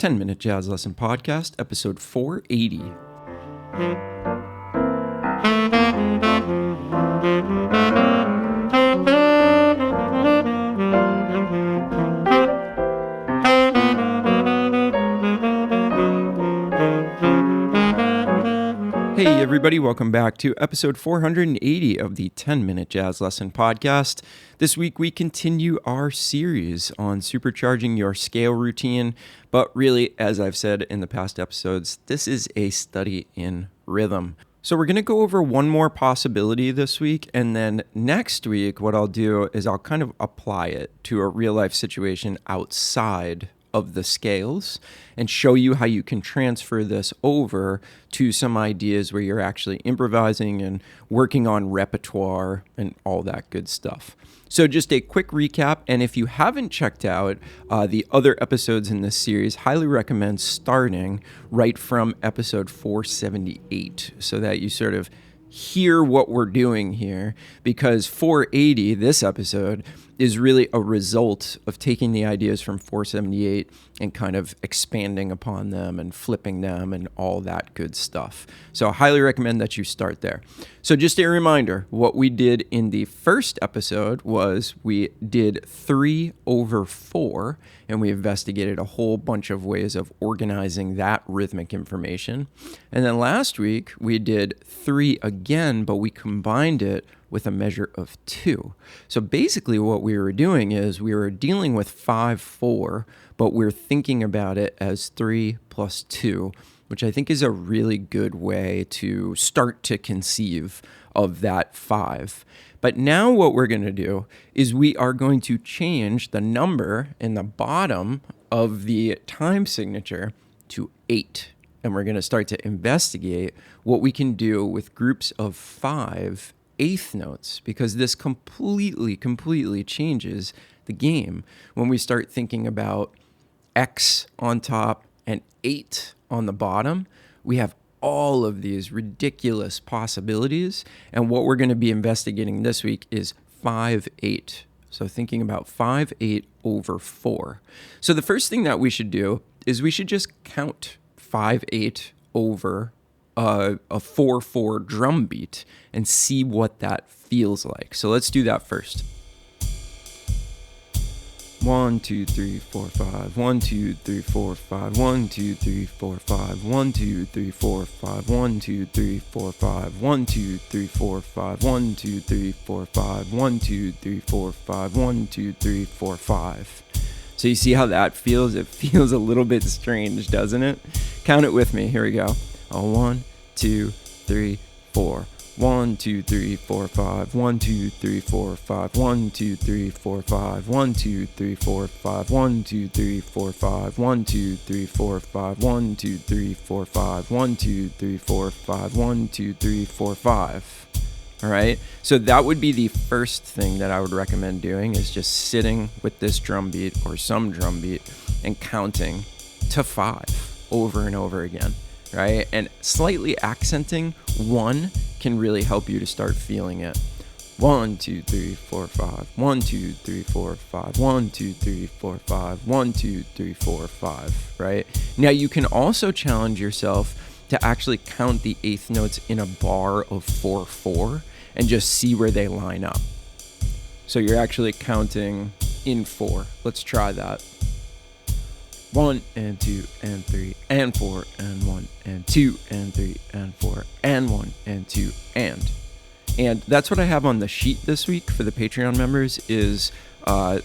10-Minute Jazz Lesson Podcast, episode 480. Hey everybody, welcome back to episode 480 of the 10-Minute Jazz Lesson Podcast. This week we continue our series on supercharging your scale routine, but really, as I've said in the past episodes, this is a study in rhythm. So we're going to go over one more possibility this week, and then next week what I'll do is I'll kind of apply it to a real-life situation outside of the scales and show you how you can transfer this over to some ideas where you're actually improvising and working on repertoire and all that good stuff. So just a quick recap, and if you haven't checked out the other episodes in this series, highly recommend starting right from episode 478 so that you sort of hear what we're doing here, because 480, this episode, is really a result of taking the ideas from 478 and kind of expanding upon them and flipping them and all that good stuff. So I highly recommend that you start there. So just a reminder, what we did in the first episode was we did 3/4, and we investigated a whole bunch of ways of organizing that rhythmic information. And then last week we did 3 again, but we combined it with a measure of 2. So basically what we were doing is we were dealing with 5/4, but we're thinking about it as 3 plus 2, which I think is a really good way to start to conceive of that 5. But now what we're going to do is we are going to change the number in the bottom of the time signature to 8. And we're going to start to investigate what we can do with groups of 5 eighth notes, because this completely changes the game when we start thinking about X on top and 8 on the bottom. We have all of these ridiculous possibilities, and what we're going to be investigating this week is 5/8. So thinking about 5/8 over 4. So the first thing that we should do is we should just count 5/8 over a 4/4 drum beat and see what that feels like. So let's do that first. 1, 2, 3, 4, 5. 1, 2, 3, 4, 5. 1, 2, 3, 4, 5. 1, 2, 3, 4, 5. 1, 2, 3, 4, 5. 1, 2, 3, 4, 5. 1, 2, 3, 4, 5. 1, 2, 3, 4, 5. 1, 2, 3, 4, 5. So you see how that feels? It feels a little bit strange, doesn't it? Count it with me. Here we go. 1, 2, 3, 4. 1, 2, 3, 4, 5. 1, 2, 3, 4, 5. 1, 2, 3, 4, 5. 1, 2, 3, 4, 5. 1, 2, 3, 4, 5. 1, 2, 3, 4, 5. 1, 2, 3, 4, 5. 1, 2, 3, 4, 5. 1, 2, 3, 4, 5. All right. So that would be the first thing that I would recommend doing, is just sitting with this drum beat or some drum beat and counting to 5 over and over again. Right? And slightly accenting 1 can really help you to start feeling it. 1, 2, 3, 4, 5. 1, 2, 3, 4, 5. 1, 2, 3, 4, 5. 1, 2, 3, 4, 5. Right? Now you can also challenge yourself to actually count the eighth notes in a bar of 4/4 and just see where they line up. So you're actually counting in 4. Let's try that. 1 and 2 and 3 and 4 and 1 and 2 and 3 and 4 and 1 and 2 and that's what I have on the sheet this week for the Patreon members, is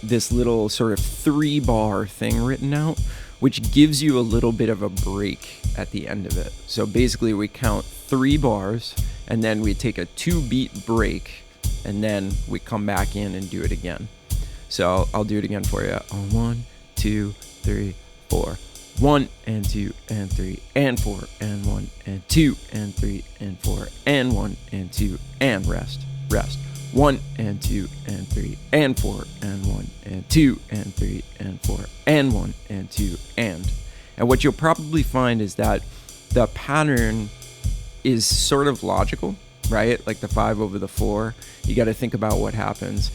this little sort of 3-bar thing written out, which gives you a little bit of a break at the end of it. So basically we count 3 bars and then we take a 2-beat break and then we come back in and do it again. So I'll do it again for you. 1, 2, 3, 4. 1 and 2 and 3 and 4 and 1 and 2 and 3 and 4 and 1 and 2 and rest. 1 and 2 and 3 and 4 and 1 and 2 and 3 and 4 and 1 and 2 and what you'll probably find is that the pattern is sort of logical, right? Like the 5 over the 4. You got to think about what happens.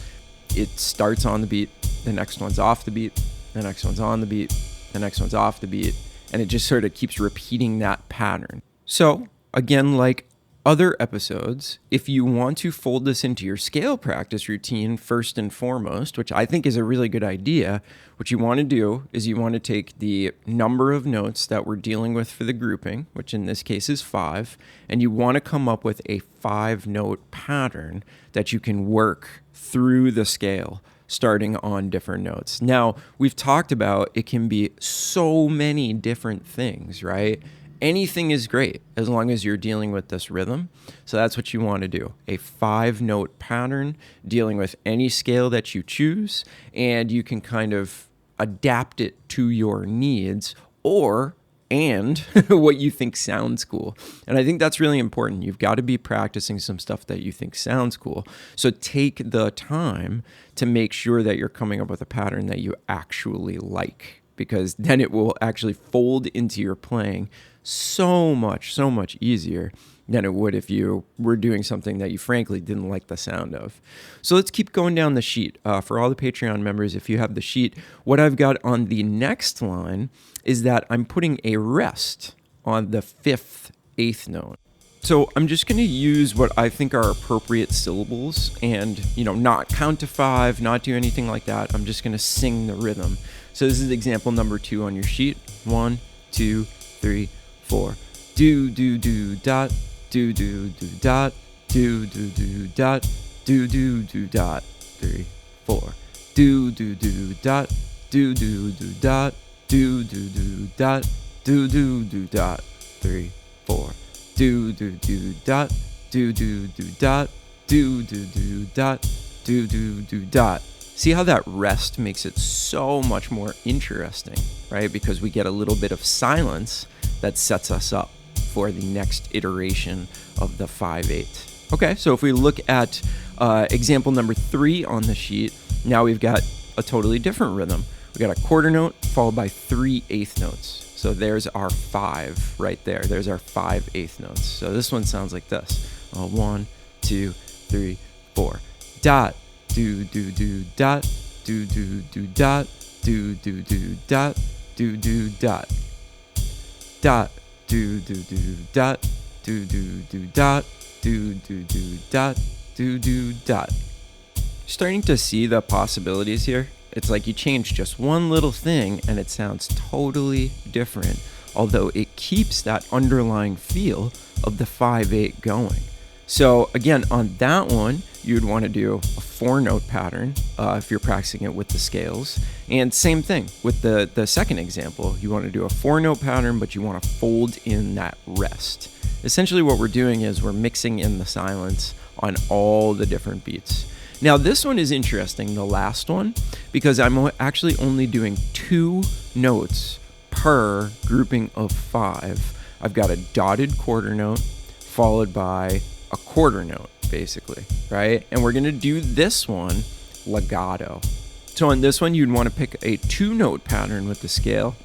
It starts on the beat, the next one's off the beat, the next one's on the beat, the next one's off the beat, and it just sort of keeps repeating that pattern. So again, like other episodes, if you want to fold this into your scale practice routine first and foremost, which I think is a really good idea, what you want to do is you want to take the number of notes that we're dealing with for the grouping, which in this case is 5, and you want to come up with a 5-note pattern that you can work through the scale, starting on different notes. Now, we've talked about it can be so many different things, right? Anything is great as long as you're dealing with this rhythm. So that's what you want to do. A 5-note pattern dealing with any scale that you choose, and you can kind of adapt it to your needs and what you think sounds cool. And I think that's really important. You've got to be practicing some stuff that you think sounds cool. So take the time to make sure that you're coming up with a pattern that you actually like, because then it will actually fold into your playing so much easier than it would if you were doing something that you frankly didn't like the sound of. So let's keep going down the sheet. For all the Patreon members, if you have the sheet, what I've got on the next line is that I'm putting a rest on the 5th eighth note. So I'm just going to use what I think are appropriate syllables and, not count to 5, not do anything like that. I'm just going to sing the rhythm. So this is example number 2 on your sheet. 1, 2, 3, 4. Do do do dot, do do do dot, do do do dot, do do do dot. 3, 4. Do do do dot, do do do dot, do do do dot, do do do dot. 3, 4. Do do do dot, do do do dot, do do do dot, do do do dot. See how that rest makes it so much more interesting, right? Because we get a little bit of silence that sets us up for the next iteration of the 5/8. Okay, so if we look at example number 3 on the sheet, now we've got a totally different rhythm. We got a quarter note followed by 3 eighth notes. So there's our 5 right there. There's our 5 eighth notes. So this one sounds like this. 1, 2, 3, 4. Dot, do, do, do, dot, do, do, do, dot, do, do, do, dot, do, do, dot. Dot, do, do, do, dot, do, do, do, dot, do, do, do, dot, do, do, dot. Starting to see the possibilities here. It's like you change just one little thing and it sounds totally different, although it keeps that underlying feel of the 5/8 going. So again, on that one, you'd want to do a 4-note pattern if you're practicing it with the scales. And same thing with the second example. You want to do a 4-note pattern, but you want to fold in that rest. Essentially what we're doing is we're mixing in the silence on all the different beats. Now this one is interesting, the last one, because I'm actually only doing 2 notes per grouping of 5. I've got a dotted quarter note followed by a quarter note, basically, right? And we're going to do this one legato. So on this one, you'd want to pick a 2-note pattern with the scale.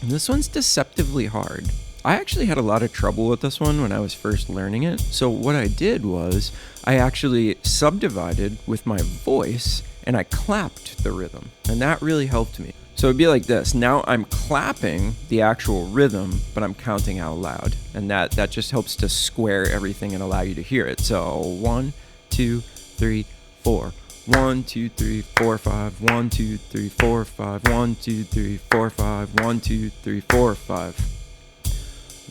And this one's deceptively hard. I actually had a lot of trouble with this one when I was first learning it. So what I did was I actually subdivided with my voice and I clapped the rhythm. And that really helped me. So it'd be like this. Now I'm clapping the actual rhythm, but I'm counting out loud. And that just helps to square everything and allow you to hear it. So 1, 2, 3, 4. 1, 2, 3, 4, 5. 1, 2, 3, 4, 5. 1, 2, 3, 4, 5. 1, 2, 3, 4, 5.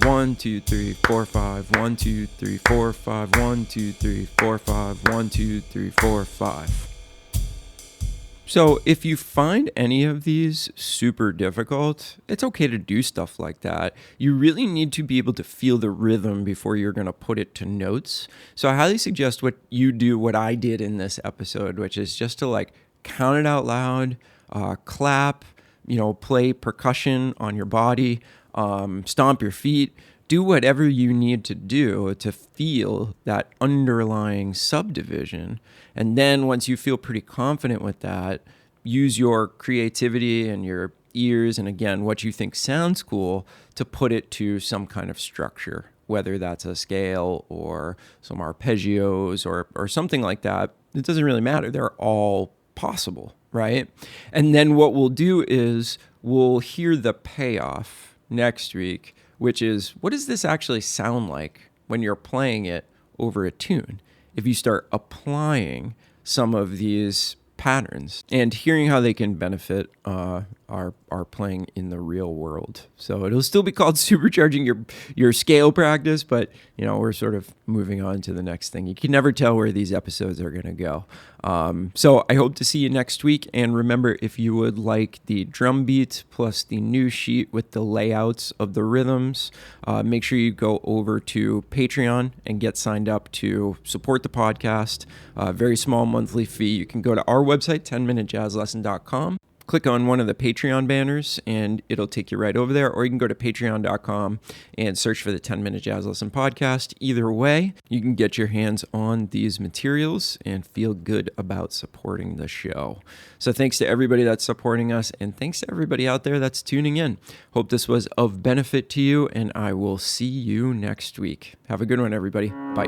1, 2, 3, 4, 5. 1, 2, 3, 4, 5. 1, 2, 3, 4, 5. 1, 2, 3, 4, 5. So if you find any of these super difficult, it's okay to do stuff like that. You really need to be able to feel the rhythm before you're going to put it to notes. So I highly suggest what you do, what I did in this episode, which is just to count it out loud, clap, play percussion on your body, stomp your feet, do whatever you need to do to feel that underlying subdivision. And then once you feel pretty confident with that, use your creativity and your ears and again, what you think sounds cool to put it to some kind of structure, whether that's a scale or some arpeggios or something like that. It doesn't really matter. They're all possible, right? And then what we'll do is we'll hear the payoff next week, which is, what does this actually sound like when you're playing it over a tune? If you start applying some of these patterns and hearing how they can benefit our playing in the real world. So it'll still be called supercharging your scale practice, but we're sort of moving on to the next thing. You can never tell where these episodes are going to go. So I hope to see you next week. And remember, if you would like the drum beat plus the new sheet with the layouts of the rhythms, make sure you go over to Patreon and get signed up to support the podcast. Very small monthly fee. You can go to our website, 10minutejazzlesson.com. Click on one of the Patreon banners and it'll take you right over there, or you can go to patreon.com and search for the 10-Minute Jazz Lesson Podcast. Either way, you can get your hands on these materials and feel good about supporting the show. So thanks to everybody that's supporting us, and thanks to everybody out there that's tuning in. Hope this was of benefit to you, and I will see you next week. Have a good one, everybody. Bye.